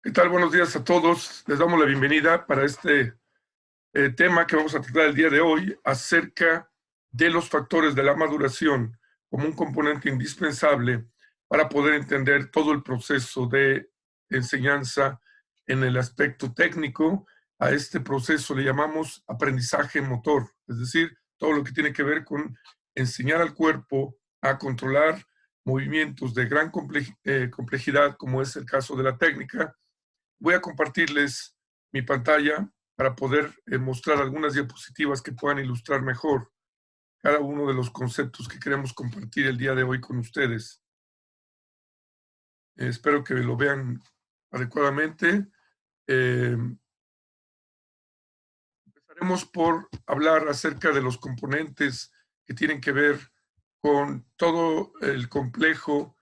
¿Qué tal? Buenos días a todos. Les damos la bienvenida para este tema que vamos a tratar el día de hoy acerca de los factores de la maduración como un componente indispensable para poder entender todo el proceso de enseñanza en el aspecto técnico. A este proceso le llamamos aprendizaje motor, es decir, todo lo que tiene que ver con enseñar al cuerpo a controlar movimientos de gran complejidad, como es el caso de la técnica. Voy a compartirles mi pantalla para poder mostrar algunas diapositivas que puedan ilustrar mejor cada uno de los conceptos que queremos compartir el día de hoy con ustedes. Espero que lo vean adecuadamente. Empezaremos por hablar acerca de los componentes que tienen que ver con todo el complejo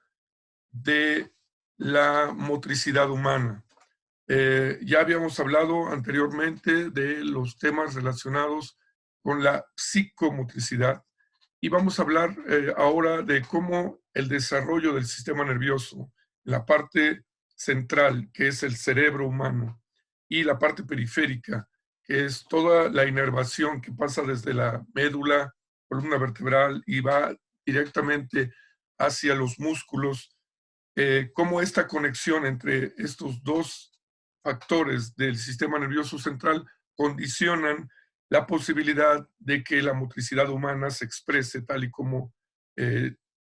de la motricidad humana. Ya habíamos hablado anteriormente de los temas relacionados con la psicomotricidad y vamos a hablar ahora de cómo el desarrollo del sistema nervioso, la parte central, que es el cerebro humano, y la parte periférica, que es toda la inervación que pasa desde la médula, columna vertebral y va directamente hacia los músculos, cómo esta conexión entre estos dos factores del sistema nervioso central condicionan la posibilidad de que la motricidad humana se exprese tal y como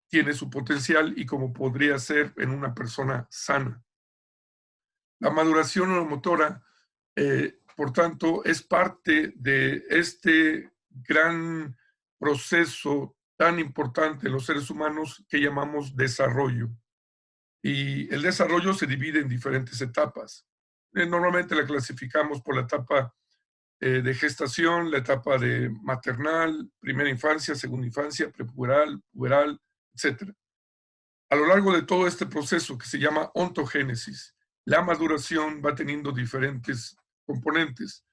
tiene su potencial y como podría ser en una persona sana. La maduración neuromotora, por tanto, es parte de este gran proceso tan importante en los seres humanos que llamamos desarrollo. Y el desarrollo se divide en diferentes etapas. Normalmente la clasificamos por la etapa de gestación, la etapa de maternal, primera infancia, segunda infancia, prepuberal, puberal, etc. A lo largo de todo este proceso que se llama ontogénesis, la maduración va teniendo diferentes componentes.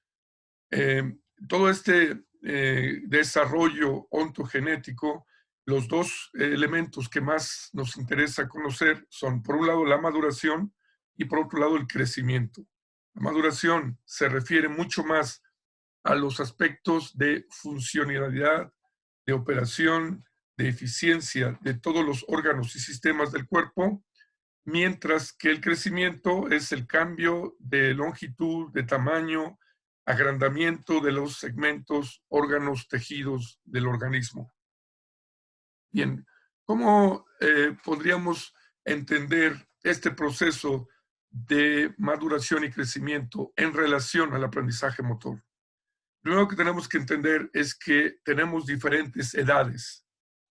Todo este desarrollo ontogenético, los dos elementos que más nos interesa conocer son, por un lado, la maduración y por otro lado, el crecimiento. La maduración se refiere mucho más a los aspectos de funcionalidad, de operación, de eficiencia de todos los órganos y sistemas del cuerpo, mientras que el crecimiento es el cambio de longitud, de tamaño, agrandamiento de los segmentos, órganos, tejidos del organismo. Bien, ¿cómo podríamos entender este proceso de maduración y crecimiento en relación al aprendizaje motor? Primero que tenemos que entender es que tenemos diferentes edades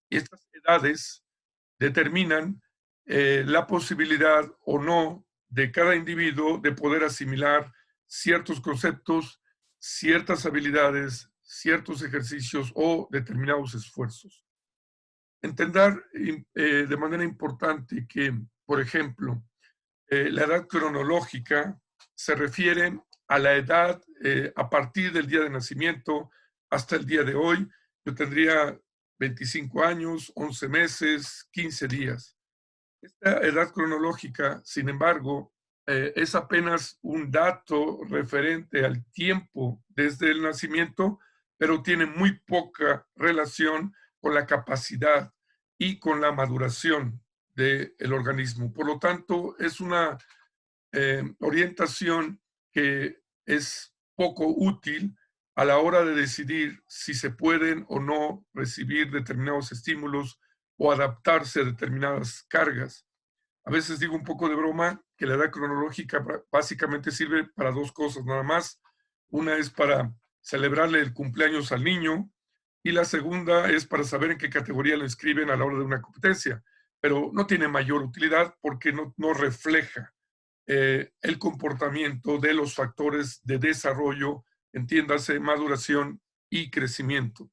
y estas edades determinan la posibilidad o no de cada individuo de poder asimilar ciertos conceptos, ciertas habilidades, ciertos ejercicios o determinados esfuerzos. Entender de manera importante que, por ejemplo, la edad cronológica se refiere a la edad a partir del día de nacimiento hasta el día de hoy. Yo tendría 25 años, 11 meses, 15 días. Esta edad cronológica, sin embargo, es apenas un dato referente al tiempo desde el nacimiento, pero tiene muy poca relación con la capacidad y con la maduración del organismo. Por lo tanto, es una orientación que es poco útil a la hora de decidir si se pueden o no recibir determinados estímulos o adaptarse a determinadas cargas. A veces digo un poco de broma que la edad cronológica básicamente sirve para dos cosas nada más. Una es para celebrarle el cumpleaños al niño y la segunda es para saber en qué categoría lo inscriben a la hora de una competencia. Pero no tiene mayor utilidad porque no refleja el comportamiento de los factores de desarrollo, entiéndase, maduración y crecimiento.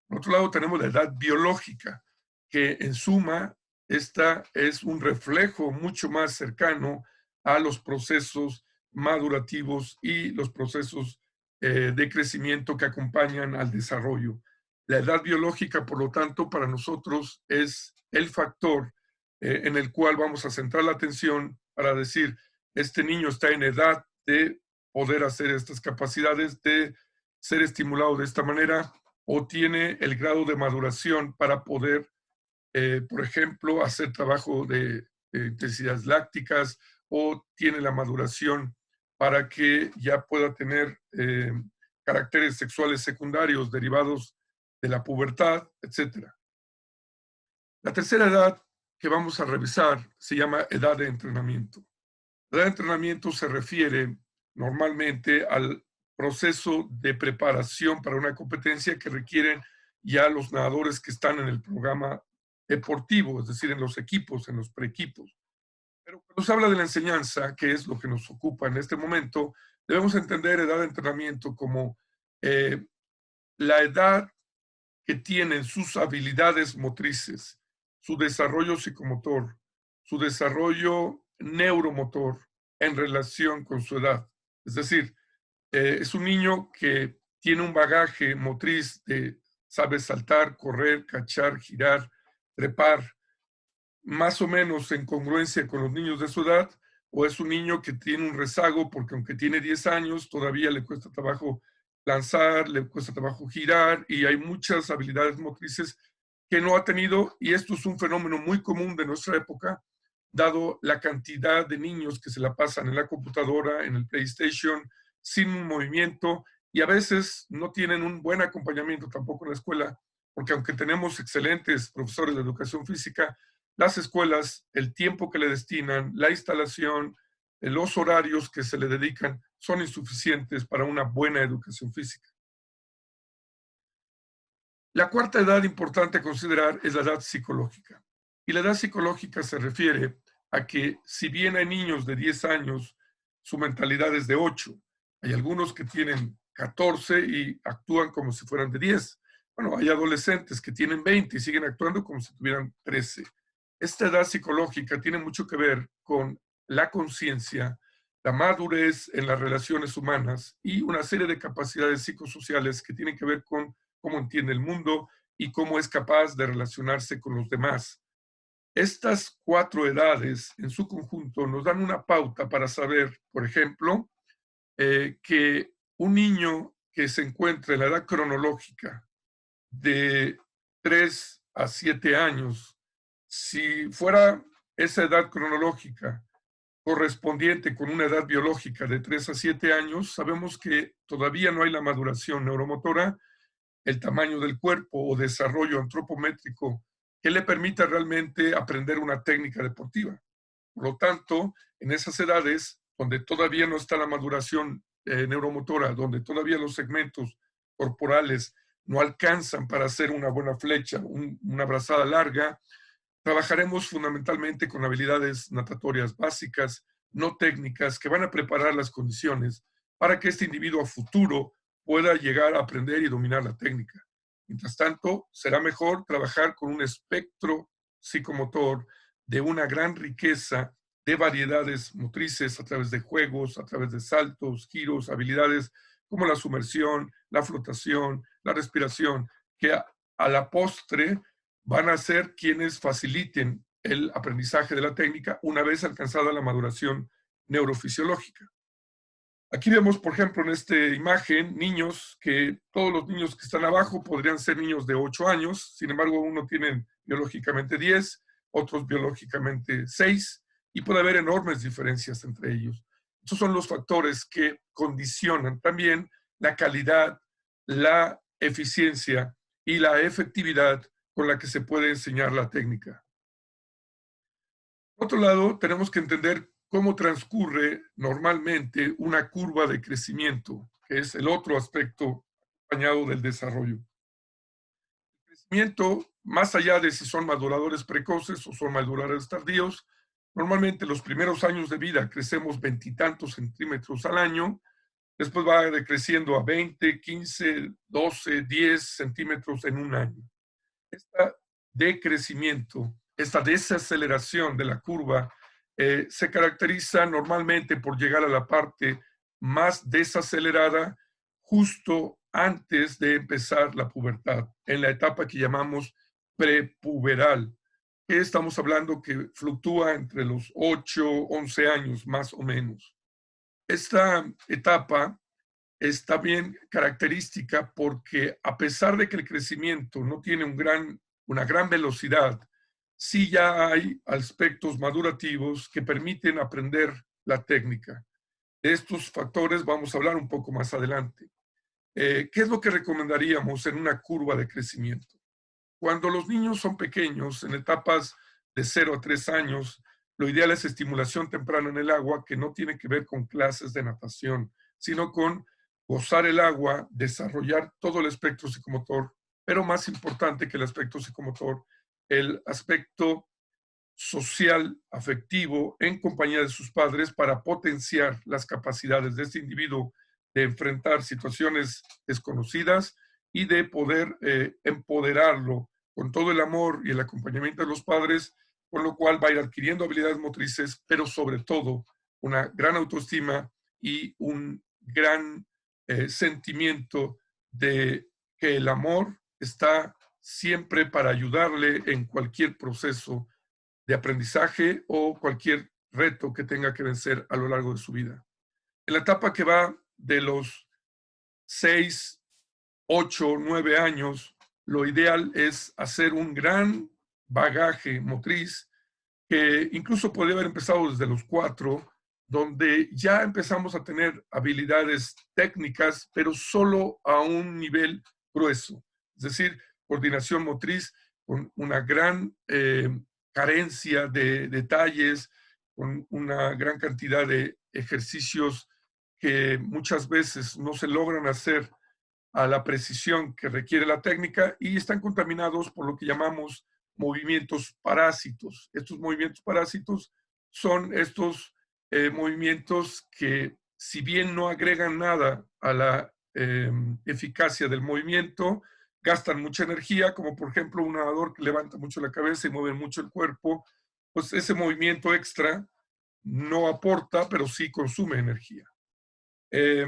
Por otro lado, tenemos la edad biológica, que en suma, esta es un reflejo mucho más cercano a los procesos madurativos y los procesos de crecimiento que acompañan al desarrollo. La edad biológica, por lo tanto, para nosotros es el factor en el cual vamos a centrar la atención para decir este niño está en edad de poder hacer estas capacidades, de ser estimulado de esta manera, o tiene el grado de maduración para poder, por ejemplo, hacer trabajo de intensidades lácticas, o tiene la maduración para que ya pueda tener caracteres sexuales secundarios derivados de la pubertad, etcétera. La tercera edad que vamos a revisar se llama edad de entrenamiento. La edad de entrenamiento se refiere normalmente al proceso de preparación para una competencia que requieren ya los nadadores que están en el programa deportivo, es decir, en los equipos, en los preequipos. Pero cuando se habla de la enseñanza, que es lo que nos ocupa en este momento, debemos entender edad de entrenamiento como la edad que tienen sus habilidades motrices, su desarrollo psicomotor, su desarrollo neuromotor en relación con su edad. Es decir, es un niño que tiene un bagaje motriz de sabe saltar, correr, cachar, girar, trepar, más o menos en congruencia con los niños de su edad, o es un niño que tiene un rezago porque aunque tiene 10 años, todavía le cuesta trabajo lanzar, le cuesta trabajo girar, y hay muchas habilidades motrices que no ha tenido, y esto es un fenómeno muy común de nuestra época, dado la cantidad de niños que se la pasan en la computadora, en el PlayStation, sin movimiento, y a veces no tienen un buen acompañamiento tampoco en la escuela, porque aunque tenemos excelentes profesores de educación física, las escuelas, el tiempo que le destinan, la instalación, los horarios que se le dedican son insuficientes para una buena educación física. La cuarta edad importante a considerar es la edad psicológica. Y la edad psicológica se refiere a que si bien hay niños de 10 años, su mentalidad es de 8. Hay algunos que tienen 14 y actúan como si fueran de 10. Bueno, hay adolescentes que tienen 20 y siguen actuando como si tuvieran 13. Esta edad psicológica tiene mucho que ver con la conciencia, la madurez en las relaciones humanas y una serie de capacidades psicosociales que tienen que ver con cómo entiende el mundo y cómo es capaz de relacionarse con los demás. Estas 4 edades en su conjunto nos dan una pauta para saber, por ejemplo, que un niño que se encuentra en la edad cronológica de 3 a 7 años, si fuera esa edad cronológica correspondiente con una edad biológica de 3 a 7 años, sabemos que todavía no hay la maduración neuromotora, el tamaño del cuerpo o desarrollo antropométrico que le permita realmente aprender una técnica deportiva. Por lo tanto, en esas edades donde todavía no está la maduración neuromotora, donde todavía los segmentos corporales no alcanzan para hacer una buena flecha, una brazada larga, trabajaremos fundamentalmente con habilidades natatorias básicas, no técnicas, que van a preparar las condiciones para que este individuo a futuro pueda llegar a aprender y dominar la técnica. Mientras tanto, será mejor trabajar con un espectro psicomotor de una gran riqueza de variedades motrices a través de juegos, a través de saltos, giros, habilidades como la sumersión, la flotación, la respiración, que a la postre van a ser quienes faciliten el aprendizaje de la técnica una vez alcanzada la maduración neurofisiológica. Aquí vemos, por ejemplo, en esta imagen, niños que todos los niños que están abajo podrían ser niños de 8 años, sin embargo, uno tienen biológicamente 10, otros biológicamente 6, y puede haber enormes diferencias entre ellos. Estos son los factores que condicionan también la calidad, la eficiencia y la efectividad con la que se puede enseñar la técnica. Por otro lado, tenemos que entender cómo transcurre normalmente una curva de crecimiento, que es el otro aspecto acompañado del desarrollo. El crecimiento, más allá de si son maduradores precoces o son maduradores tardíos, normalmente los primeros años de vida crecemos 20 y tantos centímetros al año, después va decreciendo a 20, 15, 12, 10 centímetros en un año. Esta decrecimiento, esta desaceleración de la curva se caracteriza normalmente por llegar a la parte más desacelerada justo antes de empezar la pubertad, en la etapa que llamamos prepuberal, que estamos hablando que fluctúa entre los 8, 11 años más o menos. Esta etapa está bien característica porque a pesar de que el crecimiento no tiene una gran velocidad, sí ya hay aspectos madurativos que permiten aprender la técnica. De estos factores vamos a hablar un poco más adelante. ¿Qué es lo que recomendaríamos en una curva de crecimiento? Cuando los niños son pequeños, en etapas de 0 a 3 años, lo ideal es estimulación temprana en el agua, que no tiene que ver con clases de natación, sino con gozar el agua, desarrollar todo el espectro psicomotor, pero más importante que el aspecto psicomotor, el aspecto social, afectivo, en compañía de sus padres para potenciar las capacidades de este individuo de enfrentar situaciones desconocidas y de poder empoderarlo con todo el amor y el acompañamiento de los padres, con lo cual va a ir adquiriendo habilidades motrices, pero sobre todo una gran autoestima y un gran sentimiento de que el amor está siempre para ayudarle en cualquier proceso de aprendizaje o cualquier reto que tenga que vencer a lo largo de su vida. En la etapa que va de los 6, 8, 9 años, lo ideal es hacer un gran bagaje motriz que incluso puede haber empezado desde los 4, donde ya empezamos a tener habilidades técnicas, pero solo a un nivel grueso. Es decir, coordinación motriz con una gran carencia de detalles, con una gran cantidad de ejercicios que muchas veces no se logran hacer a la precisión que requiere la técnica y están contaminados por lo que llamamos movimientos parásitos. Estos movimientos parásitos son estos movimientos que, si bien no agregan nada a la eficacia del movimiento, gastan mucha energía, como por ejemplo un nadador que levanta mucho la cabeza y mueve mucho el cuerpo, pues ese movimiento extra no aporta, pero sí consume energía. Eh,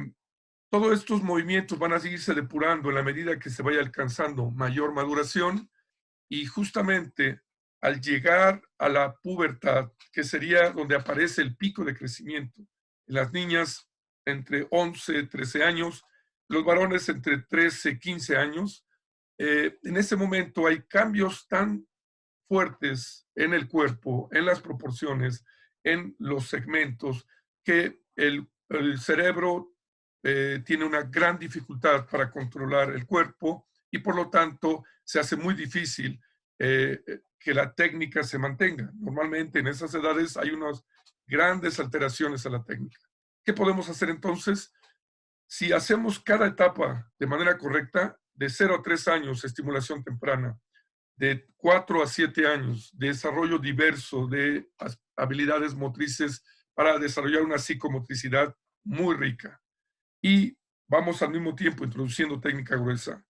todos estos movimientos van a seguirse depurando en la medida que se vaya alcanzando mayor maduración y justamente al llegar a la pubertad, que sería donde aparece el pico de crecimiento, en las niñas entre 11, 13 años, los varones entre 13, 15 años, en ese momento hay cambios tan fuertes en el cuerpo, en las proporciones, en los segmentos, que el cerebro tiene una gran dificultad para controlar el cuerpo y por lo tanto se hace muy difícil que la técnica se mantenga. Normalmente en esas edades hay unas grandes alteraciones a la técnica. ¿Qué podemos hacer entonces? Si hacemos cada etapa de manera correcta, de 0 a 3 años, estimulación temprana, de 4 a 7 años, de desarrollo diverso de habilidades motrices para desarrollar una psicomotricidad muy rica. Y vamos al mismo tiempo introduciendo técnica gruesa.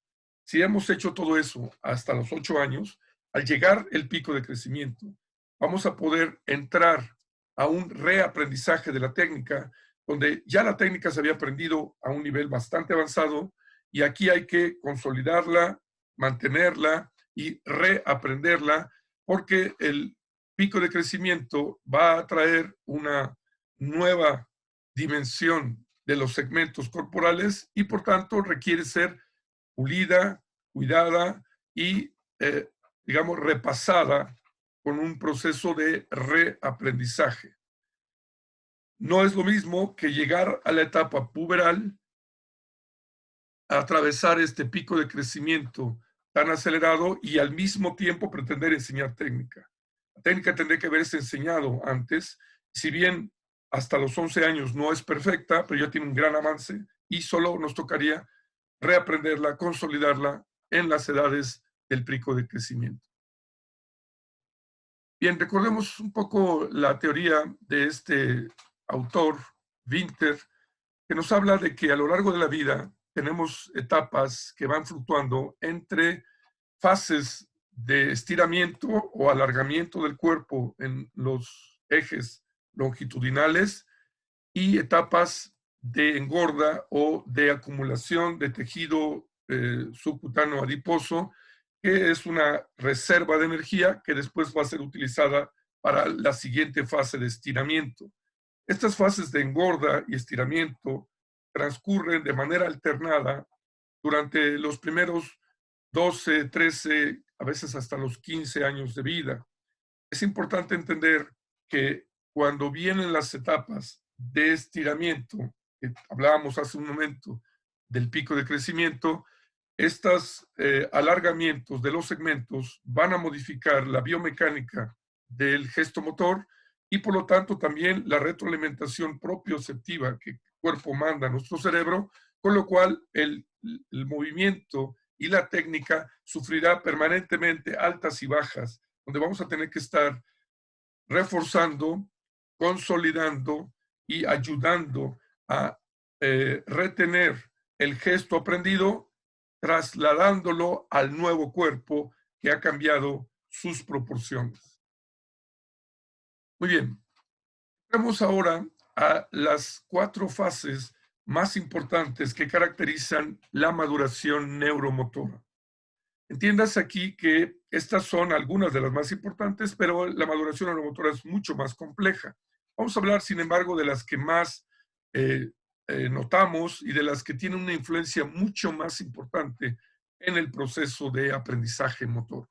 Si hemos hecho todo eso hasta los 8 años, al llegar el pico de crecimiento, vamos a poder entrar a un reaprendizaje de la técnica, donde ya la técnica se había aprendido a un nivel bastante avanzado y aquí hay que consolidarla, mantenerla y reaprenderla, porque el pico de crecimiento va a traer una nueva dimensión de los segmentos corporales y por tanto requiere ser pulida, cuidada y, digamos, repasada con un proceso de reaprendizaje. No es lo mismo que llegar a la etapa puberal, atravesar este pico de crecimiento tan acelerado y al mismo tiempo pretender enseñar técnica. La técnica tendría que haberse enseñado antes, si bien hasta los 11 años no es perfecta, pero ya tiene un gran avance y solo nos tocaría reaprenderla, consolidarla en las edades del pico de crecimiento. Bien, recordemos un poco la teoría de este autor, Winter, que nos habla de que a lo largo de la vida tenemos etapas que van fluctuando entre fases de estiramiento o alargamiento del cuerpo en los ejes longitudinales y etapas de engorda o de acumulación de tejido subcutáneo adiposo que es una reserva de energía que después va a ser utilizada para la siguiente fase de estiramiento. Estas fases de engorda y estiramiento transcurren de manera alternada durante los primeros 12, 13, a veces hasta los 15 años de vida. Es importante entender que cuando vienen las etapas de estiramiento, que hablábamos hace un momento del pico de crecimiento, estos alargamientos de los segmentos van a modificar la biomecánica del gesto motor y por lo tanto también la retroalimentación propioceptiva que el cuerpo manda a nuestro cerebro, con lo cual el movimiento y la técnica sufrirá permanentemente altas y bajas, donde vamos a tener que estar reforzando, consolidando y ayudando a retener el gesto aprendido, trasladándolo al nuevo cuerpo que ha cambiado sus proporciones. Muy bien, vamos ahora a las 4 fases más importantes que caracterizan la maduración neuromotora. Entiendas aquí que estas son algunas de las más importantes, pero la maduración neuromotora es mucho más compleja. Vamos a hablar, sin embargo, de las que más notamos y de las que tienen una influencia mucho más importante en el proceso de aprendizaje motor.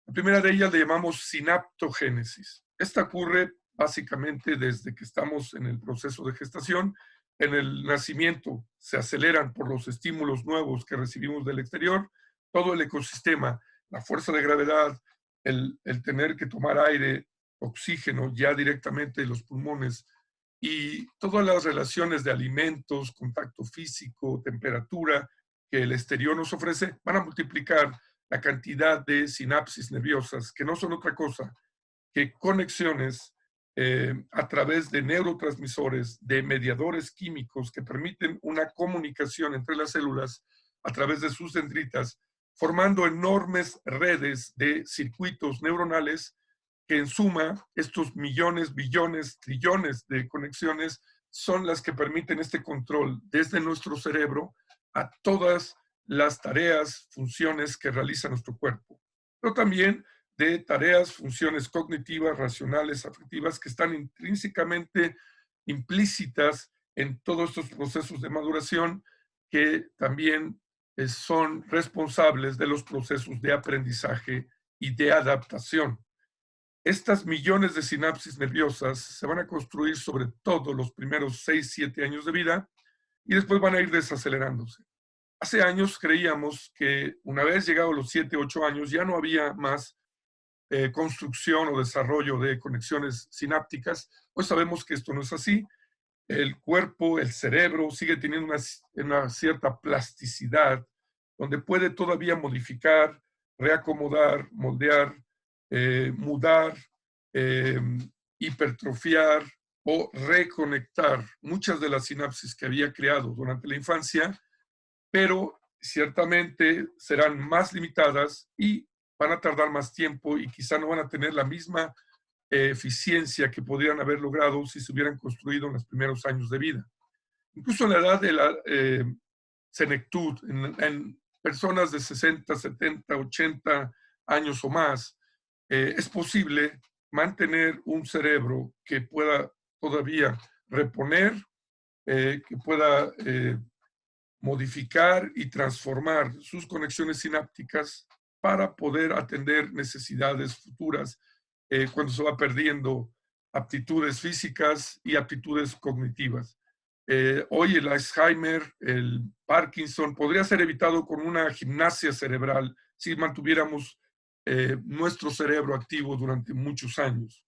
La primera de ellas le llamamos sinaptogénesis. Esta ocurre básicamente desde que estamos en el proceso de gestación. En el nacimiento se aceleran por los estímulos nuevos que recibimos del exterior. Todo el ecosistema, la fuerza de gravedad, el tener que tomar aire, oxígeno ya directamente de los pulmones y todas las relaciones de alimentos, contacto físico, temperatura que el exterior nos ofrece, van a multiplicar la cantidad de sinapsis nerviosas, que no son otra cosa que conexiones a través de neurotransmisores, de mediadores químicos que permiten una comunicación entre las células a través de sus dendritas, formando enormes redes de circuitos neuronales que en suma, estos millones, billones, trillones de conexiones son las que permiten este control desde nuestro cerebro a todas las tareas, funciones que realiza nuestro cuerpo, pero también de tareas, funciones cognitivas, racionales, afectivas, que están intrínsecamente implícitas en todos estos procesos de maduración que también son responsables de los procesos de aprendizaje y de adaptación. Estas millones de sinapsis nerviosas se van a construir sobre todo los primeros 6, 7 años de vida y después van a ir desacelerándose. Hace años creíamos que una vez llegados los 7, 8 años ya no había más construcción o desarrollo de conexiones sinápticas. Hoy sabemos que esto no es así. El cuerpo, el cerebro sigue teniendo una cierta plasticidad donde puede todavía modificar, reacomodar, moldear, mudar, hipertrofiar o reconectar muchas de las sinapsis que había creado durante la infancia, pero ciertamente serán más limitadas y van a tardar más tiempo y quizá no van a tener la misma eficiencia que podrían haber logrado si se hubieran construido en los primeros años de vida. Incluso en la edad de la senectud, en personas de 60, 70, 80 años o más, es posible mantener un cerebro que pueda todavía reponer, que pueda modificar y transformar sus conexiones sinápticas para poder atender necesidades futuras cuando se va perdiendo aptitudes físicas y aptitudes cognitivas. Hoy el Alzheimer, el Parkinson, podría ser evitado con una gimnasia cerebral si mantuviéramos nuestro cerebro activo durante muchos años.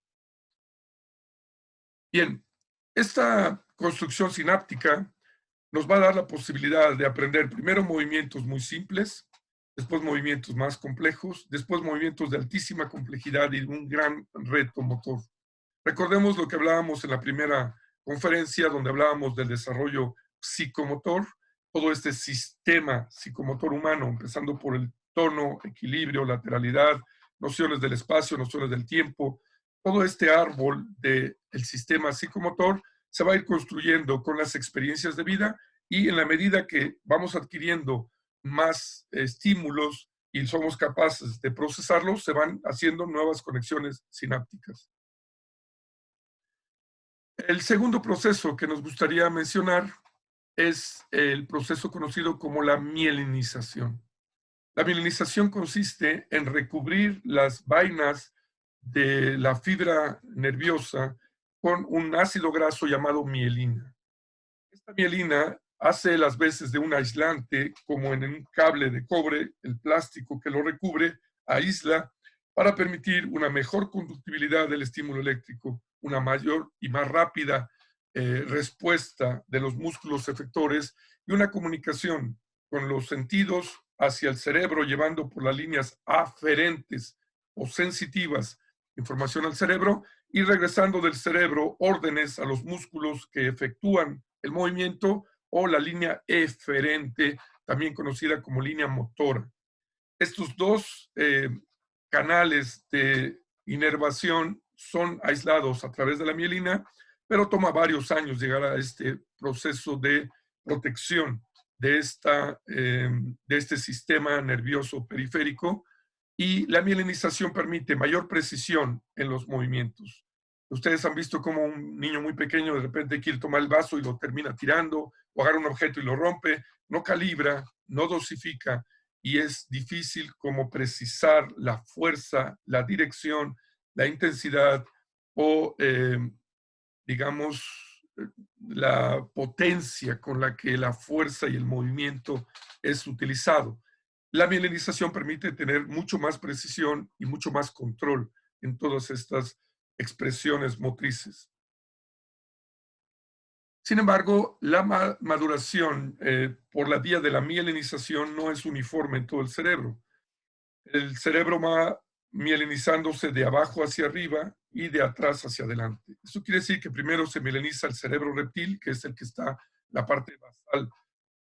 Bien, esta construcción sináptica nos va a dar la posibilidad de aprender primero movimientos muy simples, después movimientos más complejos, después movimientos de altísima complejidad y un gran reto motor. Recordemos lo que hablábamos en la primera conferencia, donde hablábamos del desarrollo psicomotor, todo este sistema psicomotor humano, empezando por el tono, equilibrio, lateralidad, nociones del espacio, nociones del tiempo, todo este árbol del sistema psicomotor se va a ir construyendo con las experiencias de vida y en la medida que vamos adquiriendo más estímulos y somos capaces de procesarlos, se van haciendo nuevas conexiones sinápticas. El segundo proceso que nos gustaría mencionar es el proceso conocido como la mielinización. La mielinización consiste en recubrir las vainas de la fibra nerviosa con un ácido graso llamado mielina. Esta mielina hace las veces de un aislante, como en un cable de cobre, el plástico que lo recubre aísla para permitir una mejor conductibilidad del estímulo eléctrico, una mayor y más rápida respuesta de los músculos efectores y una comunicación con los sentidos hacia el cerebro, llevando por las líneas aferentes o sensitivas información al cerebro y regresando del cerebro órdenes a los músculos que efectúan el movimiento o la línea eferente, también conocida como línea motora. Estos dos canales de inervación son aislados a través de la mielina, pero toma varios años llegar a este proceso de protección de este sistema nervioso periférico, y la mielinización permite mayor precisión en los movimientos. Ustedes han visto cómo un niño muy pequeño de repente quiere tomar el vaso y lo termina tirando, o agarra un objeto y lo rompe, no calibra, no dosifica, y es difícil como precisar la fuerza, la dirección, la intensidad o, digamos, la potencia con la que la fuerza y el movimiento es utilizado. La mielinización permite tener mucho más precisión y mucho más control en todas estas expresiones motrices. Sin embargo, la maduración por la vía de la mielinización no es uniforme en todo el cerebro. El cerebro va mielinizándose de abajo hacia arriba y de atrás hacia adelante. Eso quiere decir que primero se mieliniza el cerebro reptil, que es el que está en la parte basal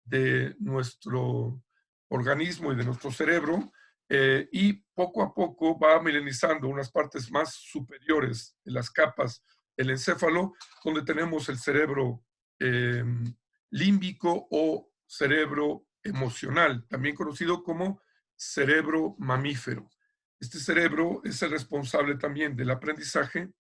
de nuestro organismo y de nuestro cerebro, y poco a poco va mielinizando unas partes más superiores de las capas del encéfalo, donde tenemos el cerebro eh, límbico o cerebro emocional, también conocido como cerebro mamífero. Este cerebro es el responsable también del aprendizaje,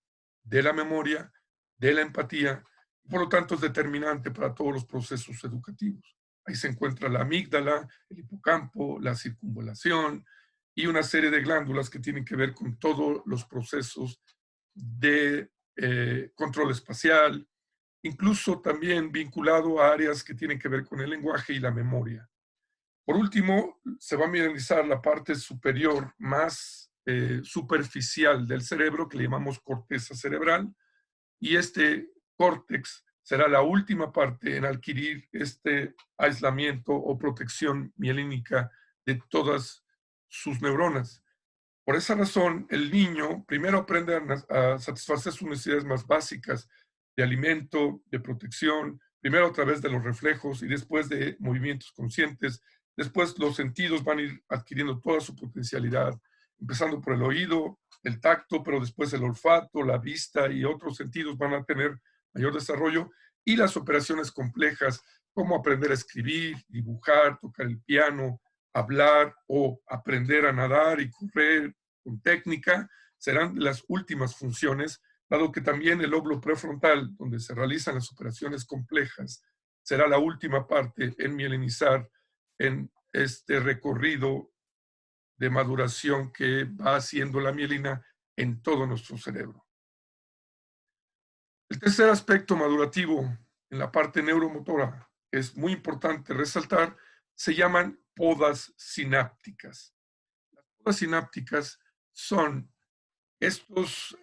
de la memoria, de la empatía, por lo tanto es determinante para todos los procesos educativos. Ahí se encuentra la amígdala, el hipocampo, la circunvalación y una serie de glándulas que tienen que ver con todos los procesos de control espacial, incluso también vinculado a áreas que tienen que ver con el lenguaje y la memoria. Por último, se va a mineralizar la parte superior más superficial del cerebro, que le llamamos corteza cerebral, y este córtex será la última parte en adquirir este aislamiento o protección mielínica de todas sus neuronas. Por esa razón, el niño primero aprende a satisfacer sus necesidades más básicas de alimento, de protección, primero a través de los reflejos y después de movimientos conscientes. Después los sentidos van a ir adquiriendo toda su potencialidad, empezando por el oído, el tacto, pero después el olfato, la vista y otros sentidos van a tener mayor desarrollo, y las operaciones complejas como aprender a escribir, dibujar, tocar el piano, hablar o aprender a nadar y correr con técnica serán las últimas funciones, dado que también el lóbulo prefrontal, donde se realizan las operaciones complejas, será la última parte en mielinizar en este recorrido de maduración que va haciendo la mielina en todo nuestro cerebro. El tercer aspecto madurativo en la parte neuromotora, que es muy importante resaltar, se llaman podas sinápticas. Las podas sinápticas son estos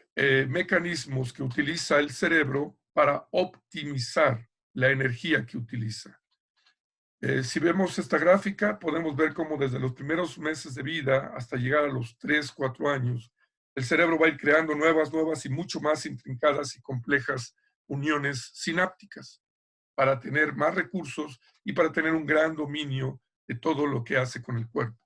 mecanismos que utiliza el cerebro para optimizar la energía que utiliza. Si vemos esta gráfica, podemos ver cómo desde los primeros meses de vida hasta llegar a los 3, 4 años, el cerebro va a ir creando nuevas y mucho más intrincadas y complejas uniones sinápticas para tener más recursos y para tener un gran dominio de todo lo que hace con el cuerpo.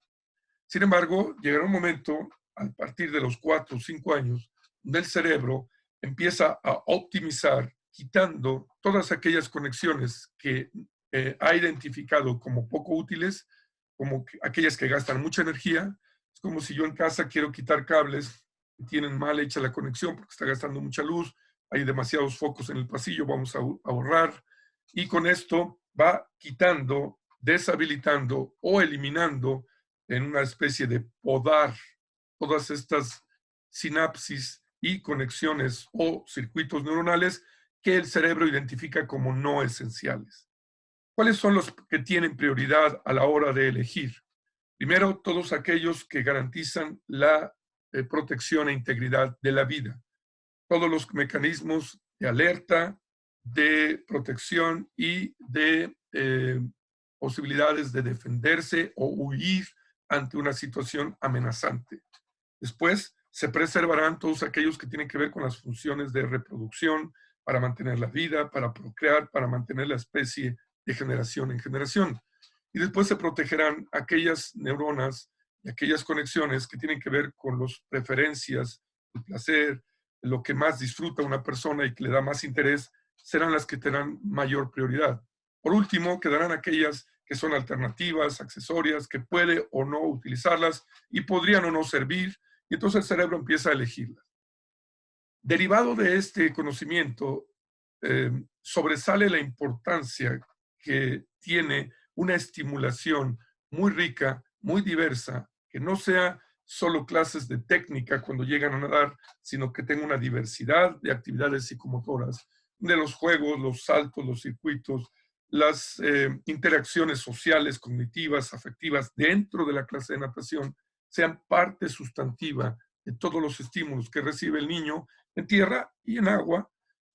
Sin embargo, llegará un momento, a partir de los 4 o 5 años, donde el cerebro empieza a optimizar, quitando todas aquellas conexiones que ha identificado como poco útiles, como aquellas que gastan mucha energía. Es como si yo en casa quiero quitar cables que tienen mal hecha la conexión porque está gastando mucha luz, hay demasiados focos en el pasillo, vamos a ahorrar. Y con esto va quitando, deshabilitando o eliminando en una especie de podar todas estas sinapsis y conexiones o circuitos neuronales que el cerebro identifica como no esenciales. ¿Cuáles son los que tienen prioridad a la hora de elegir? Primero, todos aquellos que garantizan la protección e integridad de la vida. Todos los mecanismos de alerta, de protección y de posibilidades de defenderse o huir ante una situación amenazante. Después, se preservarán todos aquellos que tienen que ver con las funciones de reproducción para mantener la vida, para procrear, para mantener la especie de generación en generación. Y después se protegerán aquellas neuronas y aquellas conexiones que tienen que ver con las preferencias, el placer, lo que más disfruta una persona y que le da más interés, serán las que tendrán mayor prioridad. Por último, quedarán aquellas que son alternativas, accesorias, que puede o no utilizarlas y podrían o no servir, y entonces el cerebro empieza a elegirlas. Derivado de este conocimiento, sobresale la importancia que tiene una estimulación muy rica, muy diversa, que no sea solo clases de técnica cuando llegan a nadar, sino que tenga una diversidad de actividades psicomotoras, de los juegos, los saltos, los circuitos, las interacciones sociales, cognitivas, afectivas dentro de la clase de natación, sean parte sustantiva de todos los estímulos que recibe el niño en tierra y en agua,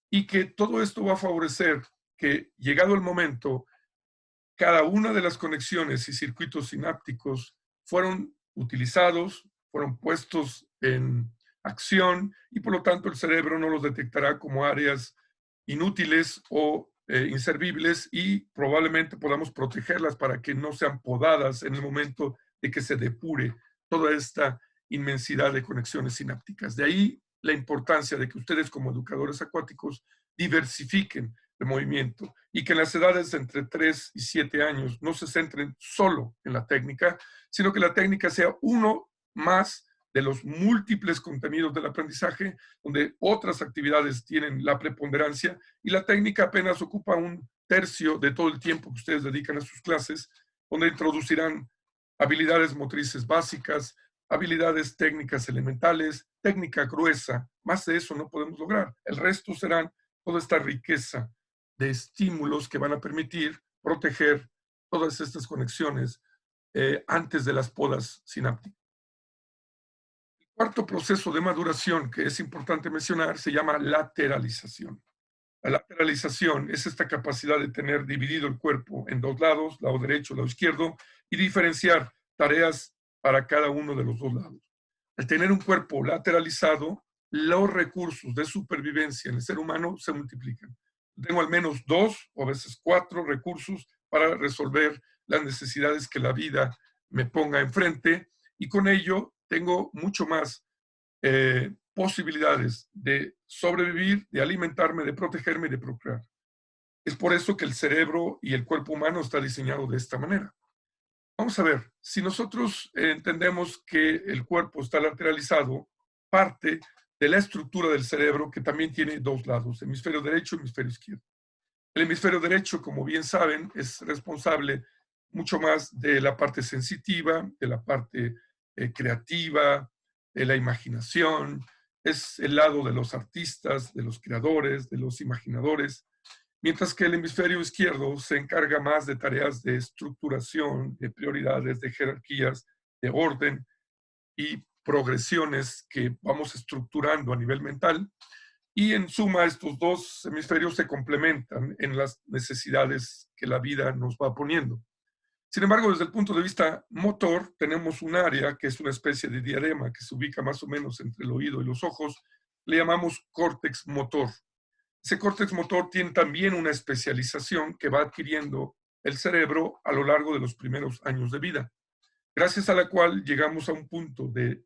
y que todo esto va a favorecer que, llegado el momento, cada una de las conexiones y circuitos sinápticos fueron utilizados, fueron puestos en acción y por lo tanto el cerebro no los detectará como áreas inútiles o inservibles y probablemente podamos protegerlas para que no sean podadas en el momento de que se depure toda esta inmensidad de conexiones sinápticas. De ahí la importancia de que ustedes como educadores acuáticos diversifiquen el movimiento y que en las edades de entre 3 y 7 años no se centren solo en la técnica, sino que la técnica sea uno más de los múltiples contenidos del aprendizaje, donde otras actividades tienen la preponderancia y la técnica apenas ocupa un tercio de todo el tiempo que ustedes dedican a sus clases, donde introducirán habilidades motrices básicas, habilidades técnicas elementales, técnica gruesa. Más de eso no podemos lograr. El resto serán toda esta riqueza de estímulos que van a permitir proteger todas estas conexiones antes de las podas sinápticas. El cuarto proceso de maduración que es importante mencionar se llama lateralización. La lateralización es esta capacidad de tener dividido el cuerpo en dos lados, lado derecho, lado izquierdo, y diferenciar tareas para cada uno de los dos lados. Al tener un cuerpo lateralizado, los recursos de supervivencia en el ser humano se multiplican. Tengo al menos 2 o a veces 4 recursos para resolver las necesidades que la vida me ponga enfrente y con ello tengo mucho más posibilidades de sobrevivir, de alimentarme, de protegerme y de procrear. Es por eso que el cerebro y el cuerpo humano está diseñado de esta manera. Vamos a ver, si nosotros entendemos que el cuerpo está lateralizado, parte de la estructura del cerebro que también tiene dos lados, hemisferio derecho y hemisferio izquierdo. El hemisferio derecho, como bien saben, es responsable mucho más de la parte sensitiva, de la parte creativa, de la imaginación, es el lado de los artistas, de los creadores, de los imaginadores, mientras que el hemisferio izquierdo se encarga más de tareas de estructuración, de prioridades, de jerarquías, de orden y progresiones que vamos estructurando a nivel mental. Y en suma, estos dos hemisferios se complementan en las necesidades que la vida nos va poniendo. Sin embargo, desde el punto de vista motor, tenemos un área que es una especie de diadema que se ubica más o menos entre el oído y los ojos. Le llamamos córtex motor. Ese córtex motor tiene también una especialización que va adquiriendo el cerebro a lo largo de los primeros años de vida, gracias a la cual llegamos a un punto de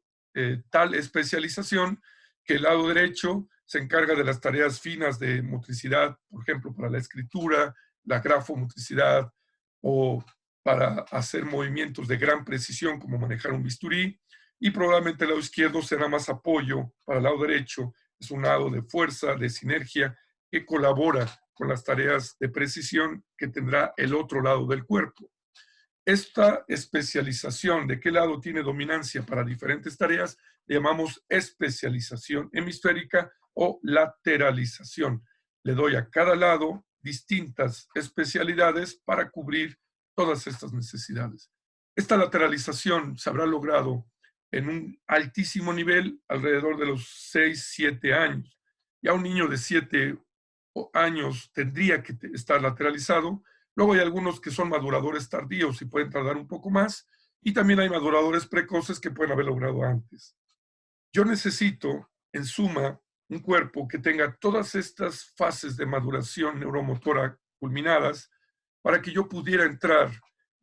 tal especialización que el lado derecho se encarga de las tareas finas de motricidad, por ejemplo, para la escritura, la grafomotricidad o para hacer movimientos de gran precisión, como manejar un bisturí, y probablemente el lado izquierdo será más apoyo para el lado derecho. Es un lado de fuerza, de sinergia, que colabora con las tareas de precisión que tendrá el otro lado del cuerpo. Esta especialización de qué lado tiene dominancia para diferentes tareas le llamamos especialización hemisférica o lateralización. Le doy a cada lado distintas especialidades para cubrir todas estas necesidades. Esta lateralización se habrá logrado en un altísimo nivel alrededor de los 6, 7 años. Ya un niño de 7 años tendría que estar lateralizado. Luego hay algunos que son maduradores tardíos y pueden tardar un poco más, y también hay maduradores precoces que pueden haber logrado antes. Yo necesito, en suma, un cuerpo que tenga todas estas fases de maduración neuromotora culminadas para que yo pudiera entrar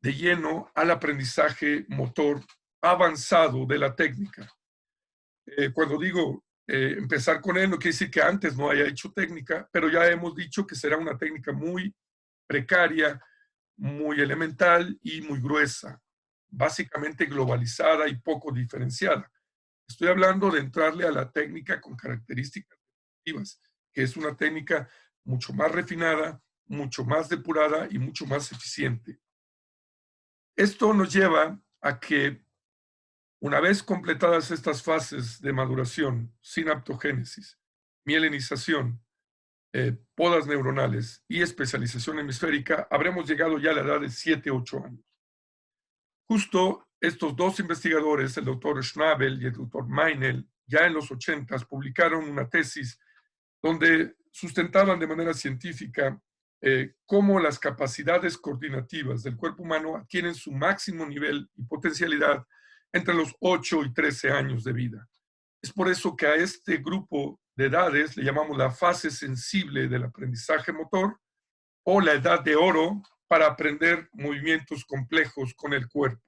de lleno al aprendizaje motor avanzado de la técnica. Cuando digo empezar con él, no quiere decir que antes no haya hecho técnica, pero ya hemos dicho que será una técnica muy precaria, muy elemental y muy gruesa, básicamente globalizada y poco diferenciada. Estoy hablando de entrarle a la técnica con características activas, que es una técnica mucho más refinada, mucho más depurada y mucho más eficiente. Esto nos lleva a que una vez completadas estas fases de maduración, sinaptogénesis, mielinización, podas neuronales y especialización hemisférica, habremos llegado ya a la edad de 7, 8 años. Justo estos dos investigadores, el doctor Schnabel y el doctor Meinel, ya en los 80 publicaron una tesis donde sustentaban de manera científica cómo las capacidades coordinativas del cuerpo humano adquieren su máximo nivel y potencialidad entre los 8 y 13 años de vida. Es por eso que a este grupo de edades le llamamos la fase sensible del aprendizaje motor o la edad de oro para aprender movimientos complejos con el cuerpo.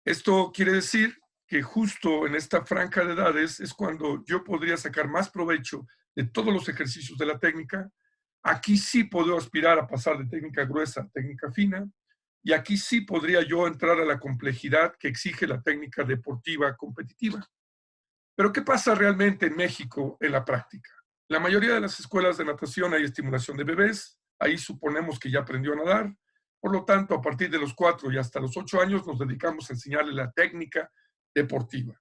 Esto quiere decir que justo en esta franja de edades es cuando yo podría sacar más provecho de todos los ejercicios de la técnica. Aquí sí puedo aspirar a pasar de técnica gruesa a técnica fina, y aquí sí podría yo entrar a la complejidad que exige la técnica deportiva competitiva. Pero ¿qué pasa realmente en México en la práctica? La mayoría de las escuelas de natación hay estimulación de bebés, ahí suponemos que ya aprendió a nadar, por lo tanto, a partir de los 4 y hasta los 8 años nos dedicamos a enseñarle la técnica deportiva.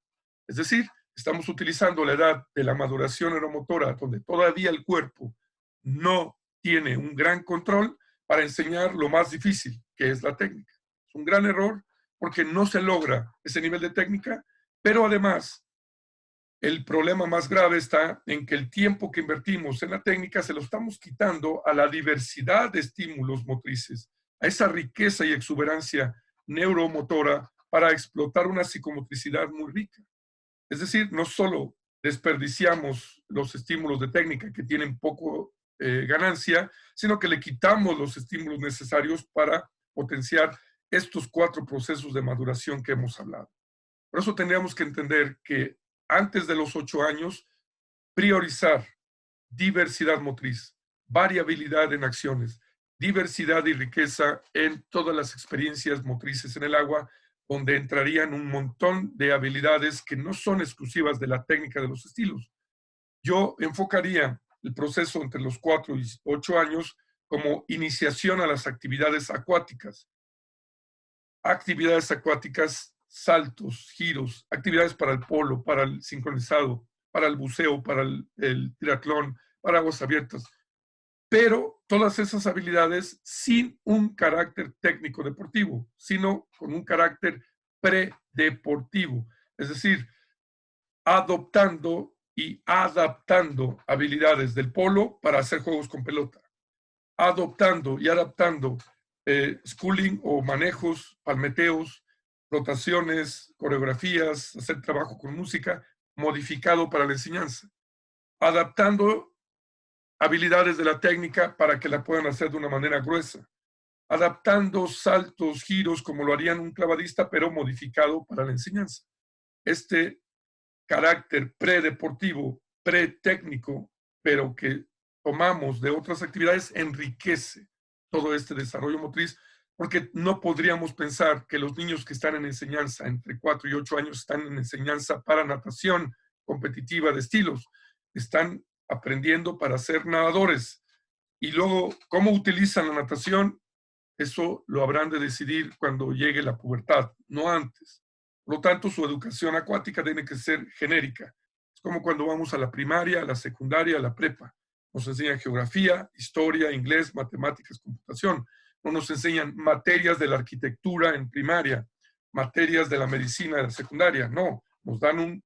Es decir, estamos utilizando la edad de la maduración neuromotora, donde todavía el cuerpo no tiene un gran control, para enseñar lo más difícil, que es la técnica. Es un gran error porque no se logra ese nivel de técnica, pero además el problema más grave está en que el tiempo que invertimos en la técnica se lo estamos quitando a la diversidad de estímulos motrices, a esa riqueza y exuberancia neuromotora para explotar una psicomotricidad muy rica. Es decir, no solo desperdiciamos los estímulos de técnica que tienen poco ganancia, sino que le quitamos los estímulos necesarios para potenciar estos 4 procesos de maduración que hemos hablado. Por eso tendríamos que entender que antes de los 8 años, priorizar diversidad motriz, variabilidad en acciones, diversidad y riqueza en todas las experiencias motrices en el agua, donde entrarían un montón de habilidades que no son exclusivas de la técnica de los estilos. Yo enfocaría el proceso entre los 4 y 8 años como iniciación a las actividades acuáticas. Actividades acuáticas, saltos, giros, actividades para el polo, para el sincronizado, para el buceo, para el triatlón, para aguas abiertas. Pero todas esas habilidades sin un carácter técnico deportivo, sino con un carácter predeportivo. Es decir, adoptando y adaptando habilidades del polo para hacer juegos con pelota. Adoptando y adaptando schooling o manejos, palmeteos, rotaciones, coreografías, hacer trabajo con música modificado para la enseñanza. Adaptando habilidades de la técnica para que la puedan hacer de una manera gruesa. Adaptando saltos, giros, como lo harían un clavadista, pero modificado para la enseñanza. Este carácter predeportivo, pretécnico, pero que tomamos de otras actividades, enriquece todo este desarrollo motriz, porque no podríamos pensar que los niños que están en enseñanza entre 4 y 8 años están en enseñanza para natación competitiva de estilos, están aprendiendo para ser nadadores. Y luego, ¿cómo utilizan la natación? Eso lo habrán de decidir cuando llegue la pubertad, no antes. Por lo tanto, su educación acuática tiene que ser genérica. Es como cuando vamos a la primaria, a la secundaria, a la prepa. Nos enseñan geografía, historia, inglés, matemáticas, computación. No nos enseñan materias de la arquitectura en primaria, materias de la medicina en la secundaria. No, nos dan un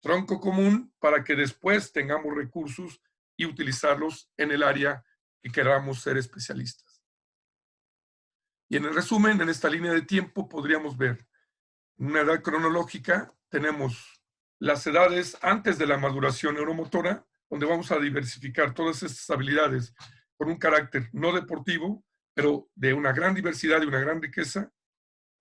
tronco común para que después tengamos recursos y utilizarlos en el área que queramos ser especialistas. Y en el resumen, en esta línea de tiempo podríamos ver, en una edad cronológica, tenemos las edades antes de la maduración neuromotora, donde vamos a diversificar todas estas habilidades con un carácter no deportivo, pero de una gran diversidad y una gran riqueza,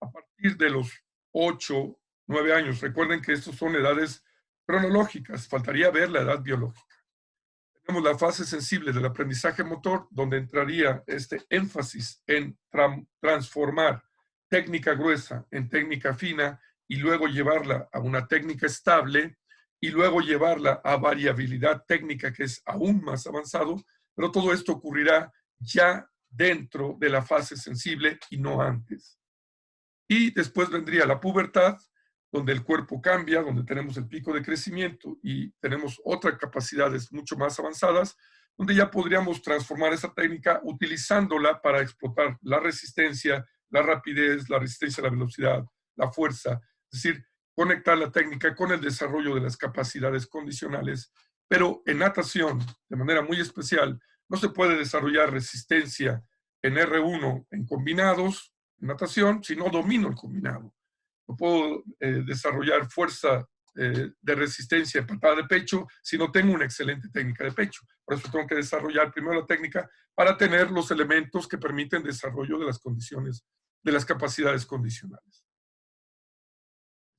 a partir de los 8, 9 años. Recuerden que estos son edades cronológicas, faltaría ver la edad biológica. Tenemos la fase sensible del aprendizaje motor, donde entraría este énfasis en transformar técnica gruesa en técnica fina y luego llevarla a una técnica estable y luego llevarla a variabilidad técnica, que es aún más avanzado, pero todo esto ocurrirá ya dentro de la fase sensible y no antes. Y después vendría la pubertad, donde el cuerpo cambia, donde tenemos el pico de crecimiento y tenemos otras capacidades mucho más avanzadas, donde ya podríamos transformar esa técnica utilizándola para explotar la resistencia, la rapidez, la resistencia a la velocidad, la fuerza, es decir, conectar la técnica con el desarrollo de las capacidades condicionales, pero en natación, de manera muy especial, no se puede desarrollar resistencia en R1 en combinados, en natación, si no domino el combinado. No puedo desarrollar fuerza de resistencia en patada de pecho si no tengo una excelente técnica de pecho. Por eso tengo que desarrollar primero la técnica para tener los elementos que permiten desarrollo de las condiciones, de las capacidades condicionales.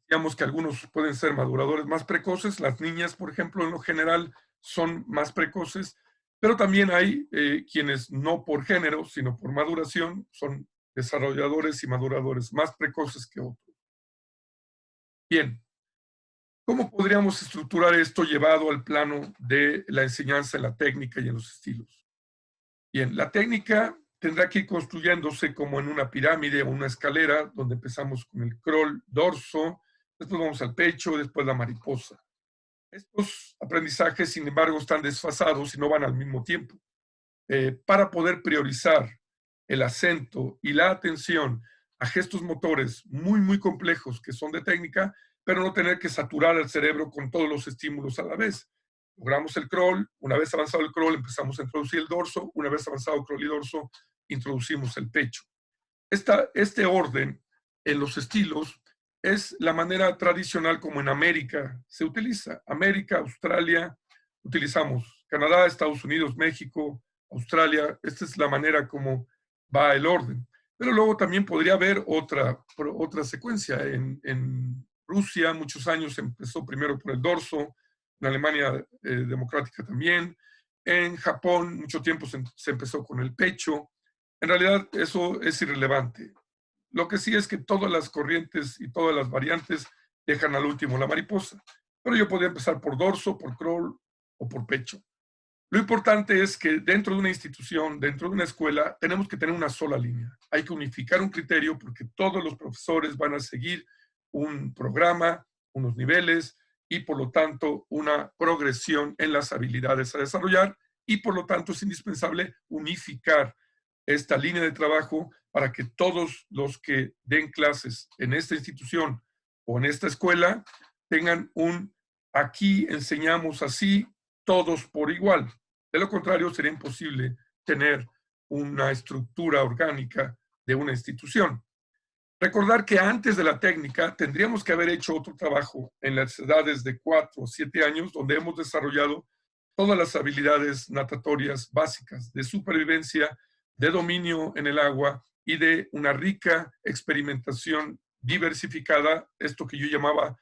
Digamos que algunos pueden ser maduradores más precoces, las niñas, por ejemplo, en lo general son más precoces, pero también hay quienes no por género, sino por maduración, son desarrolladores y maduradores más precoces que otros. Bien, ¿cómo podríamos estructurar esto llevado al plano de la enseñanza en la técnica y en los estilos? Bien, la técnica tendrá que ir construyéndose como en una pirámide o una escalera, donde empezamos con el crawl, dorso, después vamos al pecho, después la mariposa. Estos aprendizajes, sin embargo, están desfasados y no van al mismo tiempo. Para poder priorizar el acento y la atención a gestos motores muy, muy complejos que son de técnica, pero no tener que saturar el cerebro con todos los estímulos a la vez. Logramos el crawl, una vez avanzado el crawl empezamos a introducir el dorso, una vez avanzado el crawl y dorso introducimos el pecho. Este orden en los estilos es la manera tradicional como en América se utiliza. América, Australia, utilizamos Canadá, Estados Unidos, México, Australia. Esta es la manera como va el orden. Pero luego también podría haber otra secuencia. En Rusia, muchos años empezó primero por el dorso, en Alemania democrática también. En Japón, mucho tiempo se empezó con el pecho. En realidad, eso es irrelevante. Lo que sí es que todas las corrientes y todas las variantes dejan al último la mariposa. Pero yo podría empezar por dorso, por crawl o por pecho. Lo importante es que dentro de una institución, dentro de una escuela, tenemos que tener una sola línea. Hay que unificar un criterio porque todos los profesores van a seguir un programa, unos niveles y por lo tanto una progresión en las habilidades a desarrollar y por lo tanto es indispensable unificar esta línea de trabajo para que todos los que den clases en esta institución o en esta escuela tengan aquí enseñamos así, todos por igual. De lo contrario, sería imposible tener una estructura orgánica de una institución. Recordar que antes de la técnica tendríamos que haber hecho otro trabajo en las edades de 4 o 7 años, donde hemos desarrollado todas las habilidades natatorias básicas de supervivencia, de dominio en el agua y de una rica experimentación diversificada, esto que yo llamaba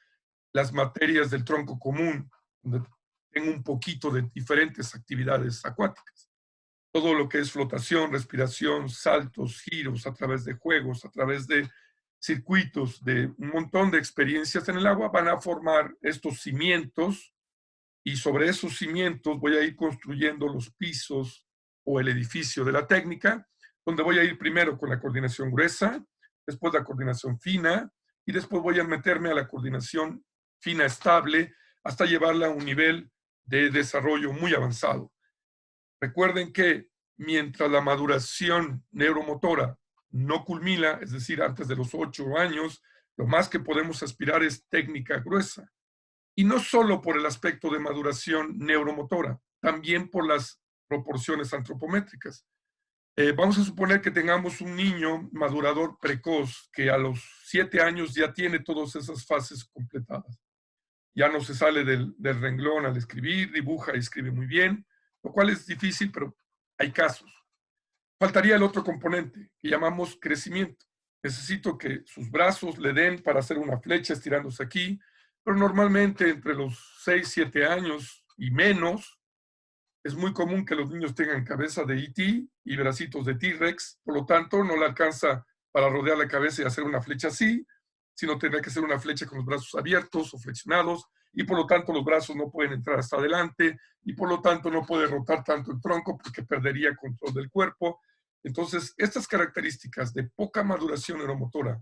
las materias del tronco común, donde tengo un poquito de diferentes actividades acuáticas. todo lo que es flotación, respiración, saltos, giros, a través de juegos, a través de circuitos, de un montón de experiencias en el agua, van a formar estos cimientos y sobre esos cimientos voy a ir construyendo los pisos o el edificio de la técnica, donde voy a ir primero con la coordinación gruesa, después la coordinación fina y después voy a meterme a la coordinación fina estable hasta llevarla a un nivel de desarrollo muy avanzado. Recuerden que mientras la maduración neuromotora no culmina, es decir, antes de los 8 años, lo más que podemos aspirar es técnica gruesa. Y no solo por el aspecto de maduración neuromotora, también por las proporciones antropométricas. Vamos a suponer que tengamos un niño madurador precoz que a los 7 años ya tiene todas esas fases completadas. Ya no se sale del renglón al escribir, dibuja y escribe muy bien, lo cual es difícil, pero hay casos. Faltaría el otro componente que llamamos crecimiento. Necesito que sus brazos le den para hacer una flecha estirándose aquí, pero normalmente entre los 6, 7 años y menos, es muy común que los niños tengan cabeza de E.T. y bracitos de T-Rex, por lo tanto no le alcanza para rodear la cabeza y hacer una flecha así, sino tendrá que ser una flecha con los brazos abiertos o flexionados, y por lo tanto los brazos no pueden entrar hasta adelante, y por lo tanto no puede rotar tanto el tronco porque perdería control del cuerpo. Entonces, estas características de poca maduración neuromotora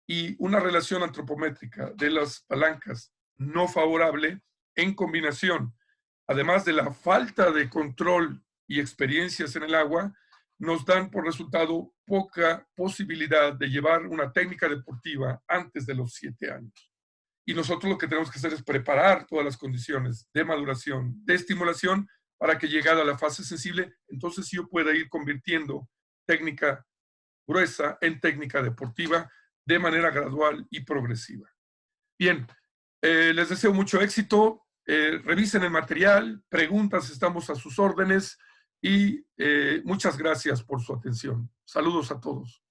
y una relación antropométrica de las palancas no favorable en combinación, además de la falta de control y experiencias en el agua, nos dan por resultado poca posibilidad de llevar una técnica deportiva antes de los 7 años. Y nosotros lo que tenemos que hacer es preparar todas las condiciones de maduración, de estimulación, para que llegada a la fase sensible, entonces yo pueda ir convirtiendo técnica gruesa en técnica deportiva de manera gradual y progresiva. Bien, les deseo mucho éxito. Revisen el material, preguntas, estamos a sus órdenes y muchas gracias por su atención. Saludos a todos.